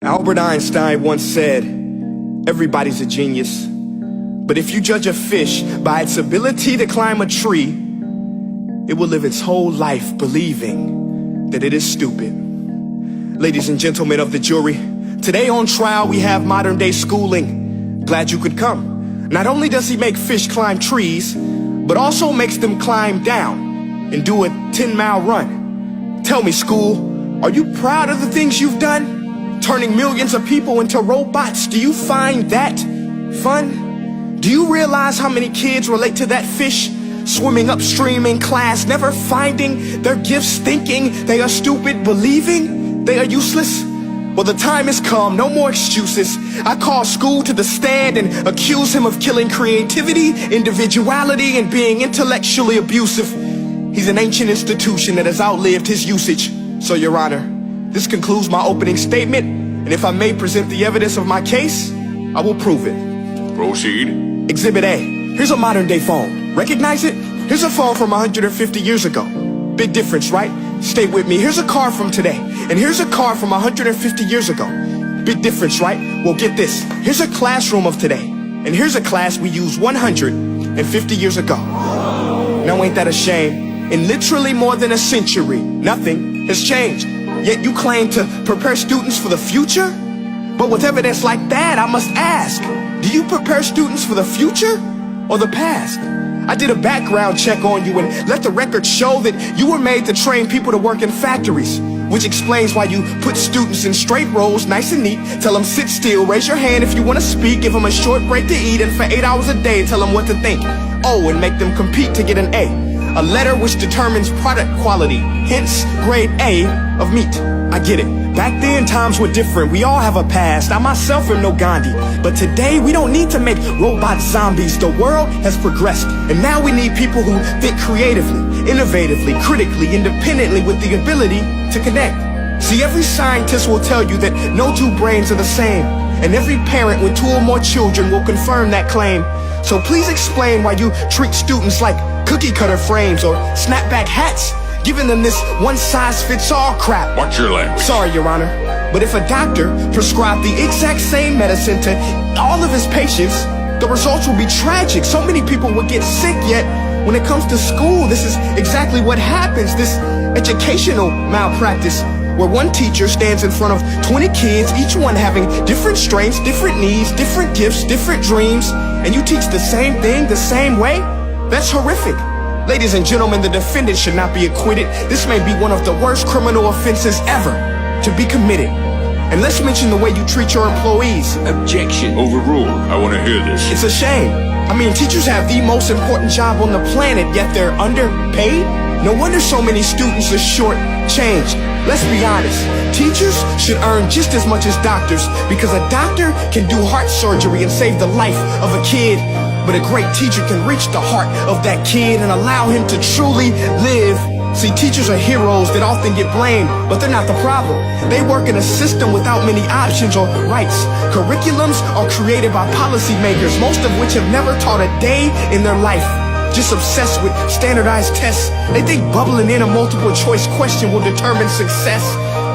Albert Einstein once said, everybody's a genius. But if you judge a fish by its ability to climb a tree, it will live its whole life believing that it is stupid. Ladies and gentlemen of the jury, today on trial we have modern day schooling. Glad you could come. Not only does he make fish climb trees, but also makes them climb down and do a 10-mile run. Tell me, school, are you proud of the things you've done? Turning millions of people into robots, do you find that fun? Do you realize how many kids relate to that fish? Swimming upstream in class, never finding their gifts, thinking they are stupid, believing they are useless? Well, the time has come, no more excuses. I call school to the stand and accuse him of killing creativity, individuality, and being intellectually abusive. He's an ancient institution that has outlived his usage. So, Your Honor, this concludes my opening statement, and if I may present the evidence of my case, I will prove it. Proceed. Exhibit A. Here's a modern day phone. Recognize it? Here's a phone from 150 years ago. Big difference, right? Stay with me. Here's a car from today, and here's a car from 150 years ago. Big difference, right? Well, get this. Here's a classroom of today, and here's a class we used 150 years ago. Now ain't that a shame? In literally more than a century, nothing has changed. Yet you claim to prepare students for the future? But with evidence like that, I must ask, do you prepare students for the future or the past? I did a background check on you and let the record show that you were made to train people to work in factories, which explains why you put students in straight rows, nice and neat, tell them sit still, raise your hand if you want to speak, give them a short break to eat, and for 8 hours a day tell them what to think. Oh, and make them compete to get an A letter which determines product quality, hence grade A of meat. I get it. Back then, times were different. We all have a past. I myself am no Gandhi. But today, we don't need to make robot zombies. The world has progressed. And now we need people who think creatively, innovatively, critically, independently, with the ability to connect. See, every scientist will tell you that no two brains are the same. And every parent with 2 or more children will confirm that claim. So please explain why you treat students like cookie cutter frames or snapback hats, giving them this one-size-fits-all crap. Watch your language. Sorry, Your Honor, but if a doctor prescribed the exact same medicine to all of his patients, the results will be tragic. So many people will get sick, yet when it comes to school, this is exactly what happens. This educational malpractice, where one teacher stands in front of 20 kids, each one having different strengths, different needs, different gifts, different dreams, and you teach the same thing the same way? That's horrific. Ladies and gentlemen, the defendant should not be acquitted. This may be one of the worst criminal offenses ever to be committed. And let's mention the way you treat your employees. Objection. Overruled. I want to hear this. It's a shame. I mean, teachers have the most important job on the planet, yet they're underpaid? No wonder so many students are short-changed. Let's be honest, teachers should earn just as much as doctors, because a doctor can do heart surgery and save the life of a kid, but a great teacher can reach the heart of that kid and allow him to truly live. See, teachers are heroes that often get blamed, but they're not the problem. They work in a system without many options or rights. Curriculums are created by policymakers, most of which have never taught a day in their life. Just obsessed with standardized tests. They think bubbling in a multiple choice question will determine success.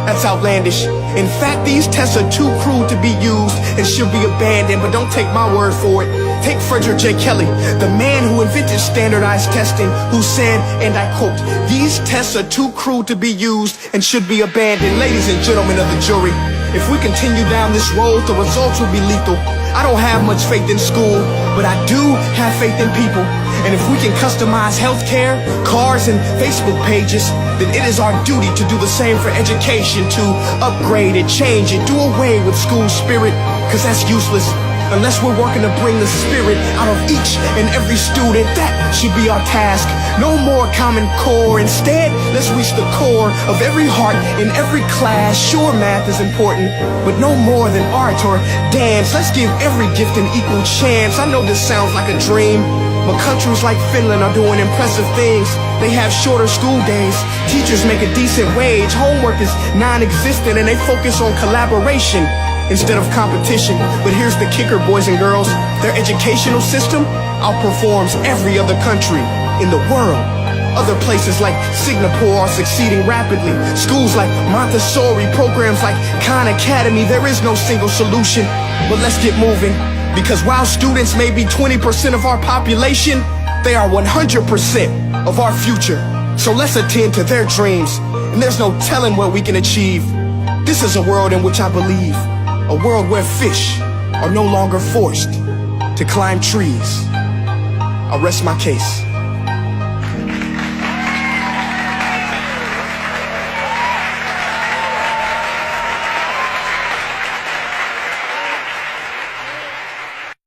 That's outlandish. In fact, these tests are too cruel to be used and should be abandoned, but don't take my word for it. Take Frederick J. Kelly, the man who invented standardized testing, who said, and I quote, "These tests are too cruel to be used and should be abandoned." Ladies and gentlemen of the jury, if we continue down this road, the results will be lethal. I don't have much faith in school, but I do have faith in people. And if we can customize healthcare, cars, and Facebook pages, then it is our duty to do the same for education, to upgrade it, change it, do away with school spirit, because that's useless. Unless we're working to bring the spirit out of each and every student, that should be our task. No more Common Core. Instead, let's reach the core of every heart in every class. Sure, math is important, but no more than art or dance. Let's give every gift an equal chance. I know this sounds like a dream, but countries like Finland are doing impressive things. They have shorter school days. Teachers make a decent wage. Homework is non-existent, and they focus on collaboration instead of competition. But here's the kicker, boys and girls. Their educational system outperforms every other country in the world. Other places like Singapore are succeeding rapidly. Schools like Montessori, programs like Khan Academy. There is no single solution, but let's get moving. Because while students may be 20% of our population, they are 100% of our future. So let's attend to their dreams, and there's no telling what we can achieve. This is a world in which I believe, a world where fish are no longer forced to climb trees. I'll rest my case.